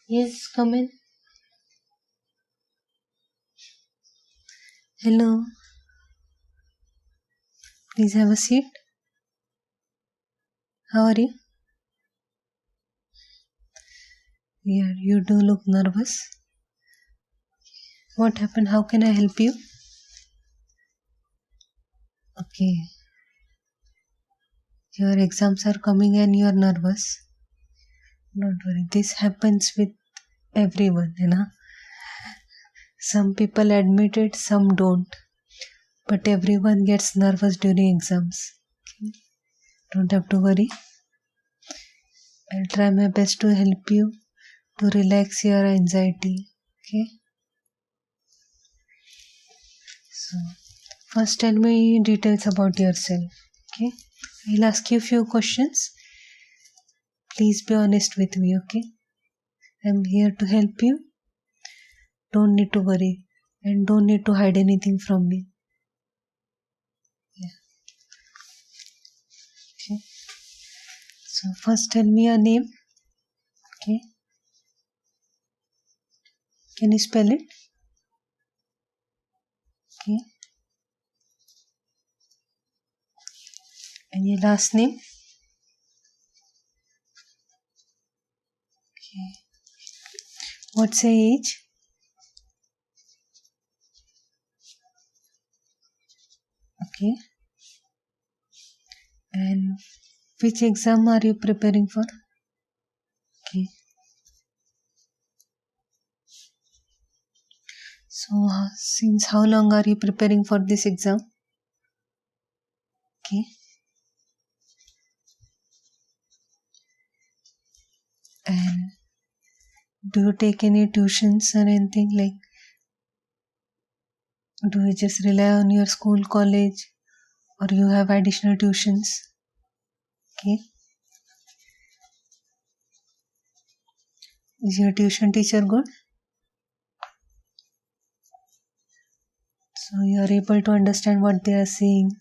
Yes, come in. Hello. Please have a seat. How are you? Yeah, you do look nervous. What happened? How can I help you? Okay. Your exams are coming and you are nervous. Don't worry. This happens with everyone, you know. Some people admit it, some don't. But everyone gets nervous during exams. Okay. Don't have to worry. I'll try my best to help you to relax your anxiety. Okay. So, first tell me details about yourself. Okay. I'll ask you a few questions. Please be honest with me. Okay. I'm here to help you. Don't need to worry and don't need to hide anything from me. Yeah. Okay. So first tell me your name. Okay. Can you spell it? Okay. And your last name? Okay. What's your age? Okay. And which exam are you preparing for? Okay. So since how long are you preparing for this exam? Okay. And do you take any tuitions or anything, like do you just rely on your school, college, or you have additional tuitions? Okay. Is your tuition teacher good? So you are able to understand what they are saying.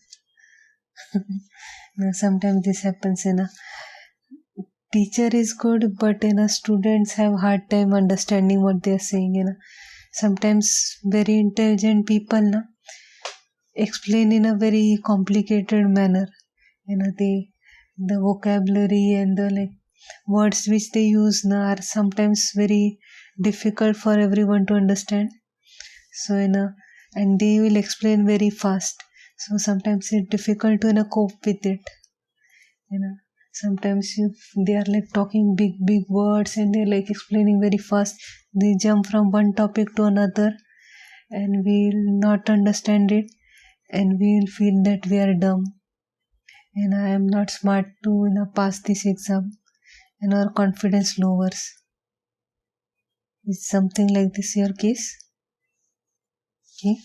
Now, sometimes this happens in a teacher is good, but students have hard time understanding what they are saying. Sometimes very intelligent people explain in a very complicated manner. The vocabulary and the words which they use are sometimes very difficult for everyone to understand. So and they will explain very fast. So sometimes it's difficult to cope with it. Sometimes they are talking big words and they're explaining very fast. They jump from one topic to another and we'll not understand it and we'll feel that we are dumb. I am not smart to pass this exam, and our confidence lowers. Is something like this your case? Okay.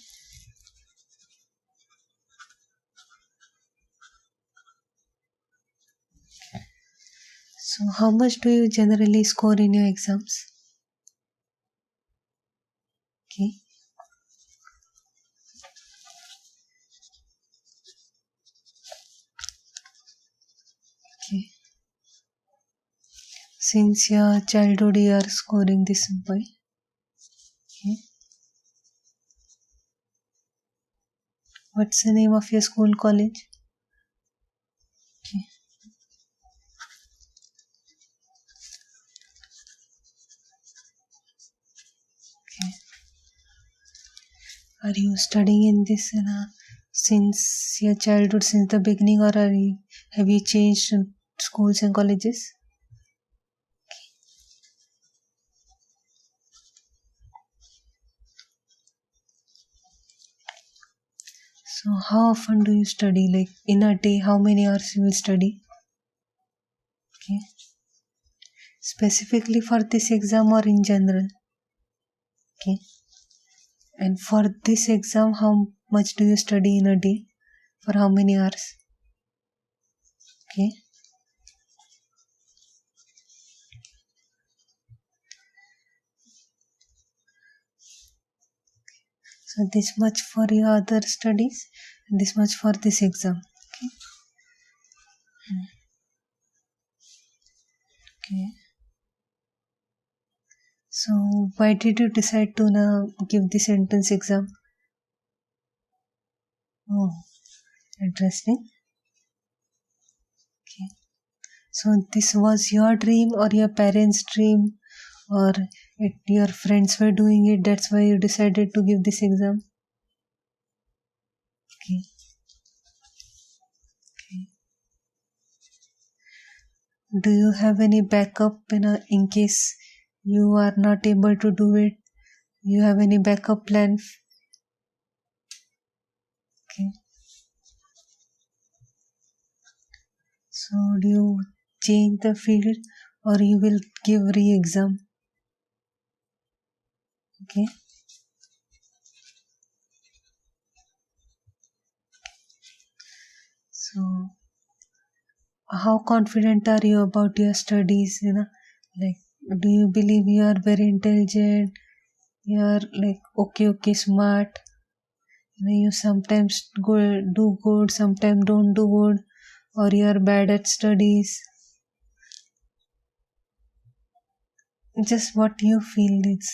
So how much do you generally score in your exams? Okay. Okay. Since your childhood you are scoring this boy. Okay. What's the name of your school, college? Okay. Okay. Are you studying in this since your childhood, since the beginning, or have you changed schools and colleges? So how often do you study? Like in a day, how many hours you will study? Okay. Specifically for this exam or in general? Okay. And for this exam, how much do you study in a day? For how many hours? Okay. So this much for your other studies and this much for this exam. Okay. Okay. So why did you decide to now give this entrance exam? Oh, interesting. Okay. So this was your dream or your parents' dream, or your friends were doing it, that's why you decided to give this exam? Okay. Okay. Do you have any backup in case you are not able to do it? You have any backup plan? Okay. So do you change the field or you will give re-exam? Okay. So how confident are you about your studies? Like, do you believe you are very intelligent? You are like okay, smart. You sometimes do good, sometimes don't do good, or you are bad at studies. Just what you feel is,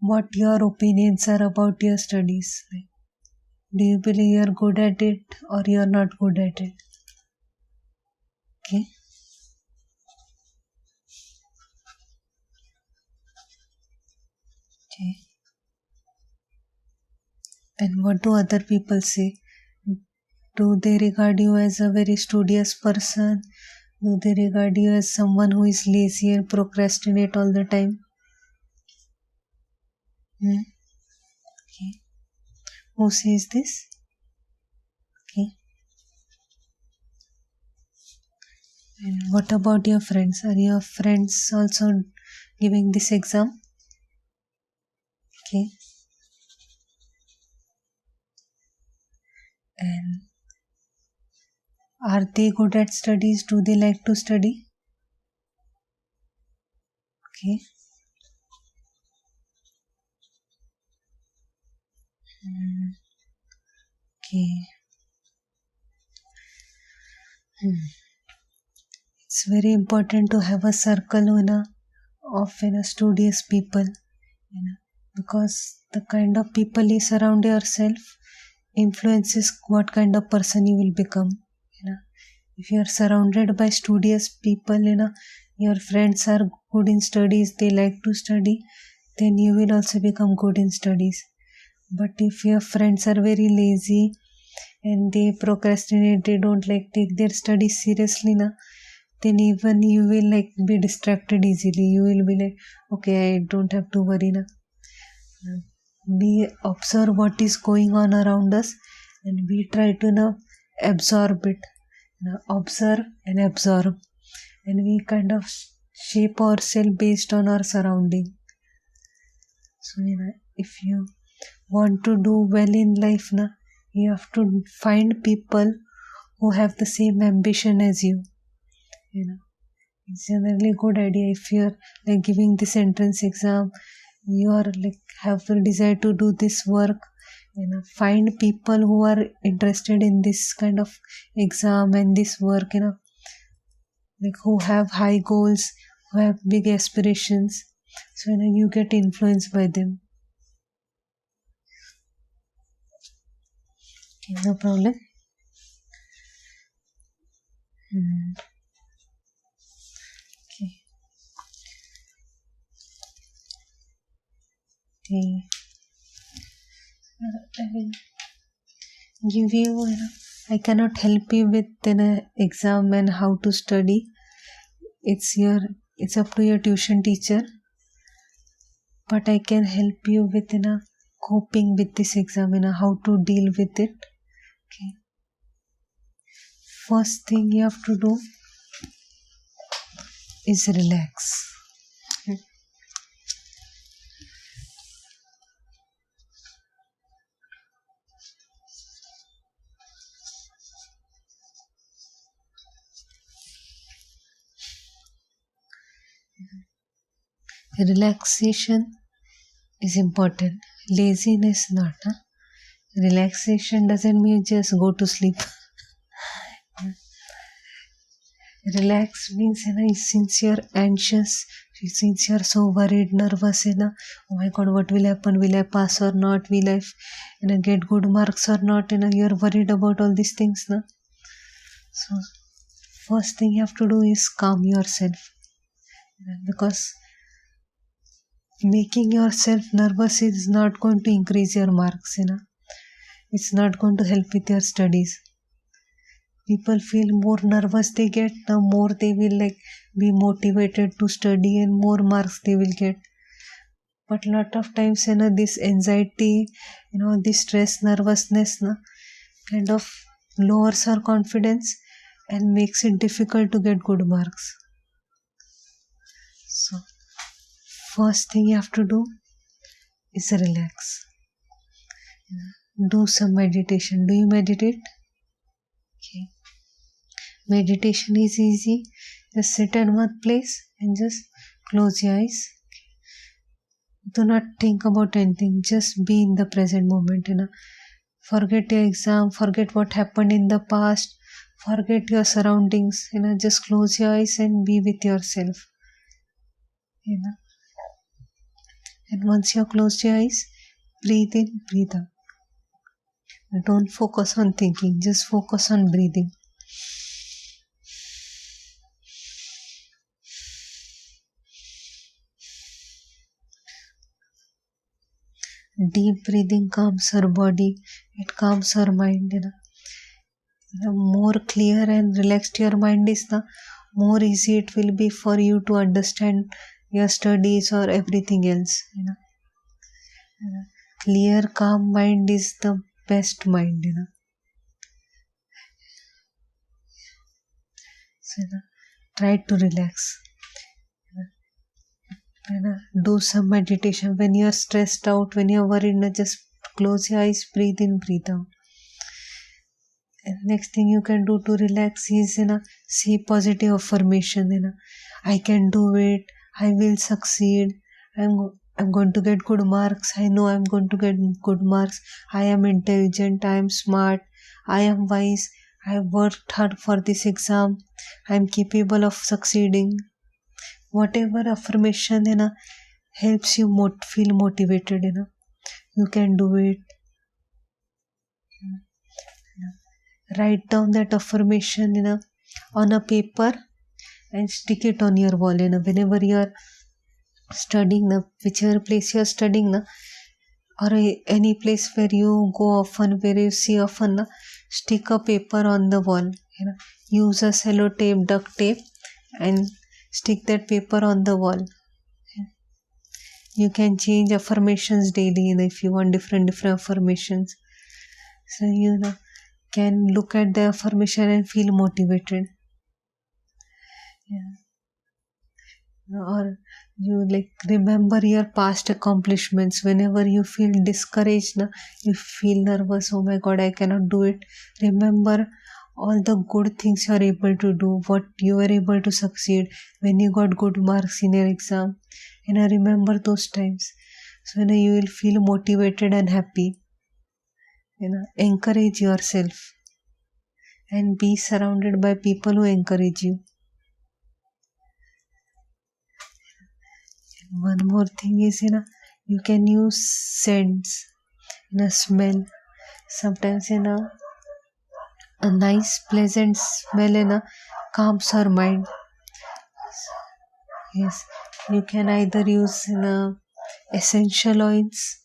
what your opinions are about your studies. Like, do you believe you are good at it or you are not good at it? Okay. Okay. And what do other people say? Do they regard you as a very studious person? Do they regard you as someone who is lazy and procrastinate all the time? Hmm? Okay. Who says this? Okay. And what about your friends? Are your friends also giving this exam? Okay. And are they good at studies? Do they like to study? Okay. Okay. It's very important to have a circle of studious people, because the kind of people you surround yourself influences what kind of person you will become. If you are surrounded by studious people, your friends are good in studies, they like to study, then you will also become good in studies. But if your friends are very lazy and they procrastinate, they don't like take their studies seriously, then even you will like be distracted easily. You will be like, okay, I don't have to worry now. We observe what is going on around us and we try to now absorb it. Observe and absorb, and we kind of shape ourselves based on our surrounding. So if you want to do well in life, you have to find people who have the same ambition as you. It's a really good idea. If you're like giving this entrance exam, you are like have the desire to do this work, find people who are interested in this kind of exam and this work, like who have high goals, who have big aspirations. So you get influenced by them. Okay, no problem. Okay. Okay. I will give you, I cannot help you with an exam and how to study. It's up to your tuition teacher. But I can help you with coping with this exam, how to deal with it. Okay. First thing you have to do is relax. Relaxation is important. Laziness not. Huh? Relaxation doesn't mean just go to sleep. Relax means, since you're anxious, since you're so worried, nervous, oh my god, what will happen? Will I pass or not? Will I get good marks or not? You're worried about all these things. So, first thing you have to do is calm yourself. Because making yourself nervous is not going to increase your marks. It's not going to help with your studies. People feel more nervous they get, the more they will be motivated to study and more marks they will get. But lot of times this anxiety, this stress, nervousness kind of lowers our confidence and makes it difficult to get good marks. So first thing you have to do is relax. Do some meditation. Do you meditate? Okay. Meditation is easy. Just sit in one place and just close your eyes. Do not think about anything. Just be in the present moment. Forget your exam. Forget what happened in the past. Forget your surroundings. Just close your eyes and be with yourself. And once you close your eyes, breathe in, breathe out. Don't focus on thinking. Just focus on breathing. Deep breathing calms our body. It calms our mind. The more clear and relaxed your mind is, the more easy it will be for you to understand your studies or everything else. Clear, calm mind is the best mind. So, try to relax. Do some meditation. When you are stressed out, when you are worried, just close your eyes, breathe in, breathe out. And next thing you can do to relax is say positive affirmation. I can do it. I will succeed. I'm going to get good marks. I know I'm going to get good marks. I am intelligent. I am smart. I am wise. I have worked hard for this exam. I am capable of succeeding. Whatever affirmation helps you feel motivated. You can do it. Write down that affirmation on a paper and stick it on your wall. Whenever you are studying, whichever place you are studying, or any place where you go often, where you see often, stick a paper on the wall. Use a cello tape, duct tape, and stick that paper on the wall. You can change affirmations daily if you want different affirmations. So you can look at the affirmation and feel motivated. Or you remember your past accomplishments. Whenever you feel discouraged, you feel nervous, oh my god, I cannot do it. Remember all the good things you are able to do, what you were able to succeed when you got good marks in your exam. Remember those times. So you will feel motivated and happy. Encourage yourself and be surrounded by people who encourage you. One more thing is, you can use scents, smell. Sometimes, a nice, pleasant smell, calms our mind. Yes, you can either use, essential oils.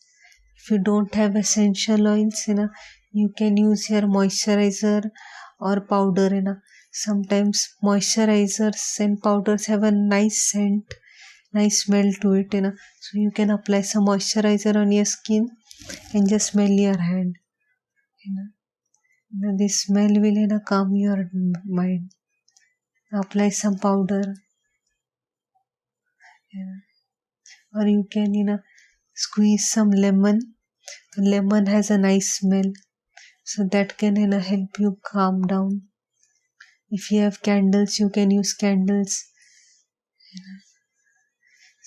If you don't have essential oils, you can use your moisturizer or powder. Sometimes moisturizers and powders have a nice scent, nice smell to it. So you can apply some moisturizer on your skin and just smell your hand. This smell will calm your mind. Apply some powder. Or you can squeeze some lemon. Lemon has a nice smell, so that can help you calm down. If you have candles, you can use candles.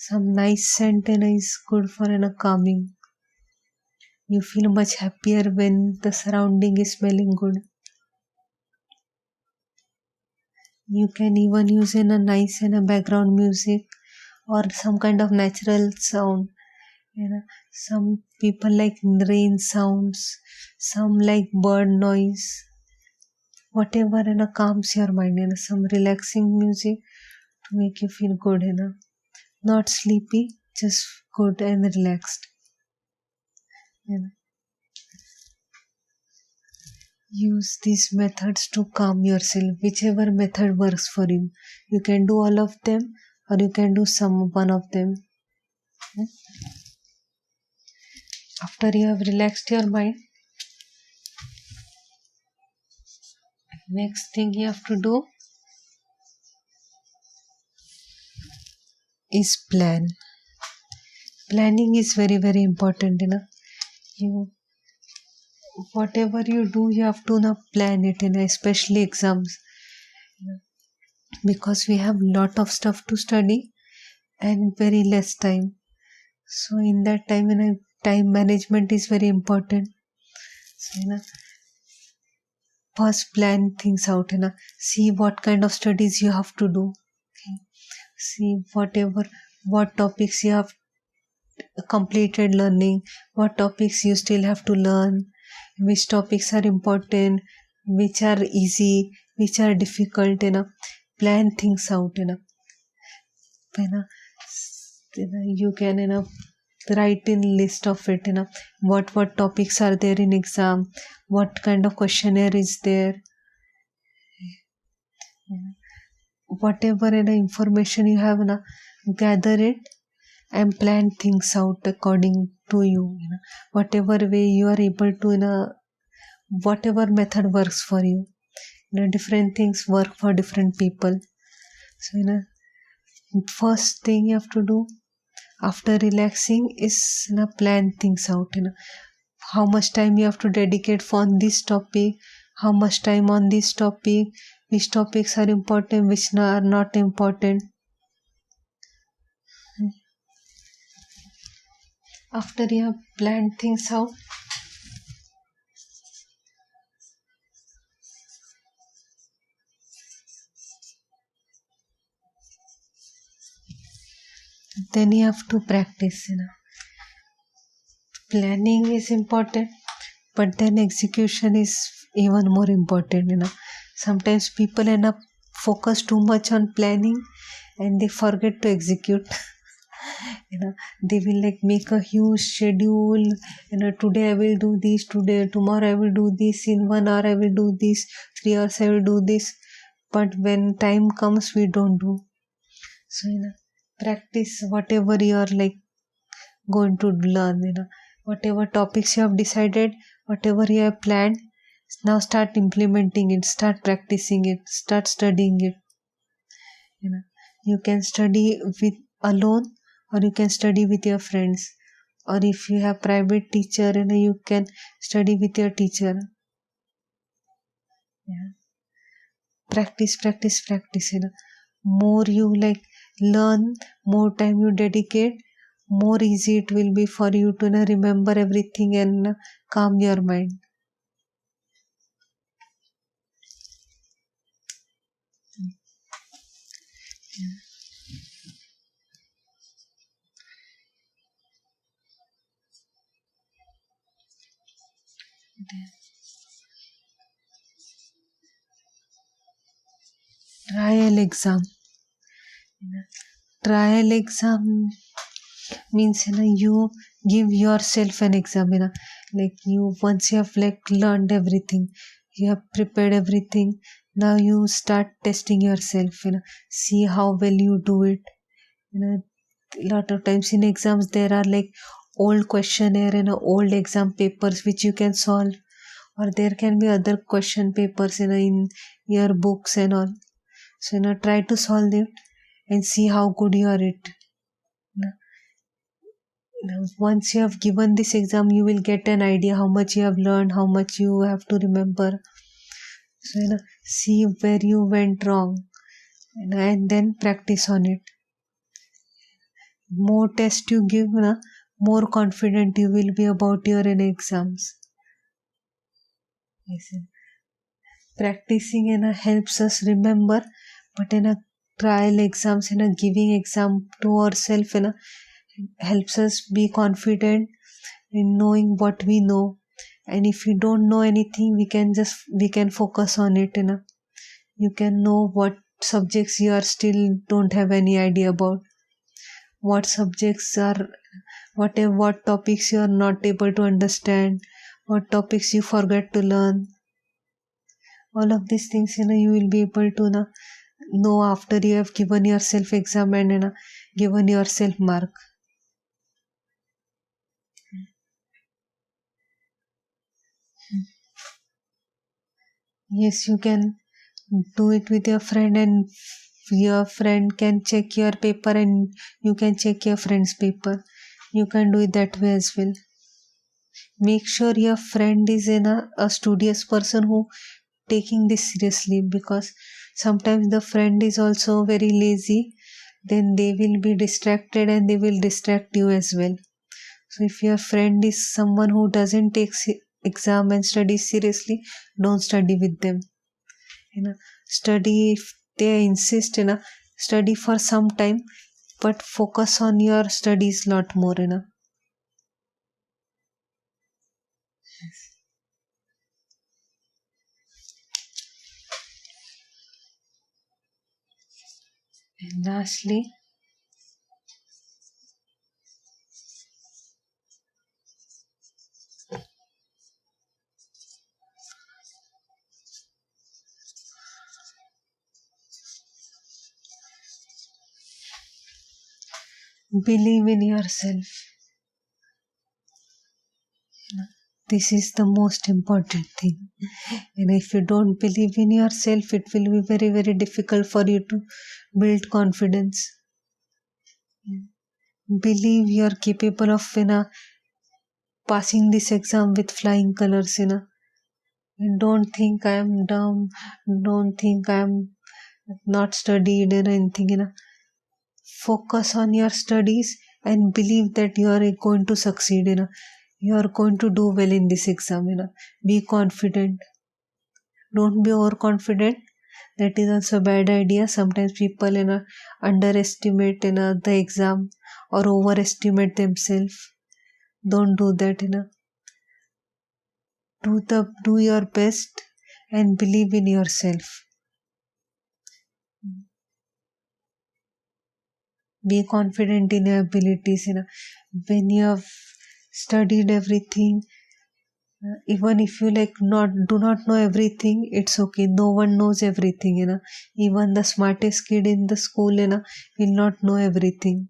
Some nice scent is good for calming. You feel much happier when the surrounding is smelling good. You can even use a nice background music or some kind of natural sound. Some people like rain sounds, some like bird noise, whatever calms your mind. Some relaxing music to make you feel good. Not sleepy, just good and relaxed. Use these methods to calm yourself, whichever method works for you. You can do all of them or you can do some one of them. After you have relaxed your mind, next thing you have to do is plan. Planning is very, very important. You whatever you do, you have to now plan it, especially exams, because we have lot of stuff to study and very less time. So in that time, time management is very important. So first plan things out. See what kind of studies you have to do. Okay. See what topics you have completed learning, what topics you still have to learn, which topics are important, which are easy, which are difficult. Plan things out. You can write in list of it. What topics are there in exam, what kind of questionnaire is there, whatever information you have, gather it and plan things out according to you. Whatever way you are able to, whatever method works for you. Different things work for different people. So first thing you have to do after relaxing is plan things out. How much time you have to dedicate for this topic, how much time on this topic, which topics are important, which are not important. After you have planned things out, then you have to practice. Planning is important, but then execution is even more important. Sometimes people end up focus too much on planning and they forget to execute. They will make a huge schedule. Today I will do this, tomorrow I will do this, in 1 hour I will do this, 3 hours I will do this. But when time comes, we don't do. So practice whatever you are going to learn. Whatever topics you have decided, whatever you have planned, now start implementing it, start practicing it, start studying it. You can study with alone or you can study with your friends, or if you have private teacher, you can study with your teacher. Practice. More you learn, more time you dedicate, more easy it will be for you to remember everything and calm your mind. Trial exam. Trial exam means you give yourself an exam. You once you have learned everything, you have prepared everything, now you start testing yourself. See how well you do it. A lot of times in exams there are old questionnaire and old exam papers which you can solve, or there can be other question papers in your books and all. So try to solve it and see how good you are at. Once you have given this exam, you will get an idea how much you have learned, how much you have to remember. So see where you went wrong, and then practice on it. more tests you give, na, more confident you will be about your exams. Yes. Practicing helps us remember, but in a trial exams, in a giving exam to ourselves, helps us be confident in knowing what we know. And if you don't know anything, we can focus on it. You can know what subjects you are still don't have any idea about, what subjects are, what topics you are not able to understand, what topics you forget to learn. All of these things, you will be able to know after you have given yourself exam and given yourself mark. Yes, you can do it with your friend, and your friend can check your paper and you can check your friend's paper. You can do it that way as well. Make sure your friend is a studious person who taking this seriously, because sometimes the friend is also very lazy, then they will be distracted and they will distract you as well. So if your friend is someone who doesn't take exam and study seriously, don't study with them. Study if they insist, study for some time, but focus on your studies lot more. And lastly, believe in yourself. This is the most important thing. And if you don't believe in yourself, it will be very, very difficult for you to build confidence. Believe you are capable of passing this exam with flying colors. And don't think I am dumb. Don't think I am not studied or anything. Focus on your studies and believe that you are going to succeed. You are going to do well in this exam. Be confident. Don't be overconfident. That is also a bad idea. Sometimes people underestimate the exam or overestimate themselves. Don't do that. Do your best and believe in yourself. Be confident in your abilities. When you have studied everything, even if you do not know everything, it's okay. No one knows everything. Even the smartest kid in the school will not know everything.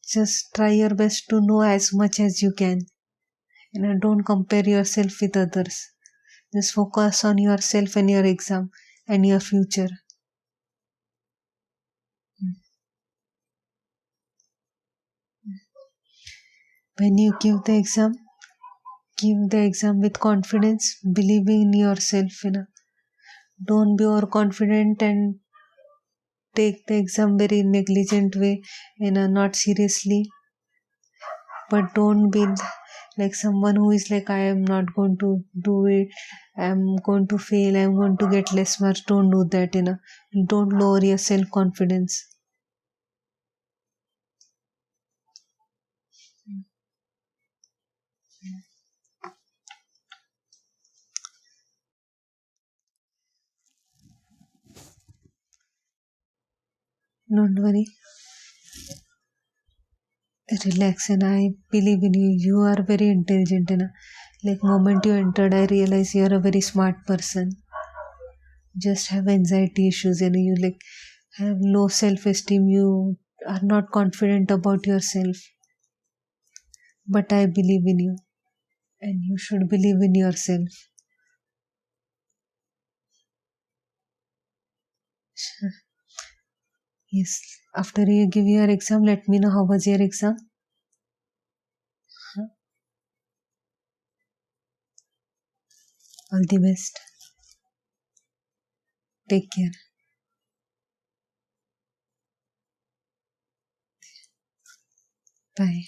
Just try your best to know as much as you can. Don't compare yourself with others. Just focus on yourself and your exam and your future. When you give the exam with confidence, believing in yourself. Don't be overconfident and take the exam very negligent way, not seriously. But don't be like someone who is like, I am not going to do it, I am going to fail, I am going to get less marks. Don't do that. Don't lower your self-confidence. Don't worry. Relax, and I believe in you. You are very intelligent. Like moment you entered, I realized you are a very smart person. Just have anxiety issues, you have low self-esteem. You are not confident about yourself. But I believe in you, and you should believe in yourself. Yes. After you give your exam, let me know how was your exam. All the best. Take care. Bye.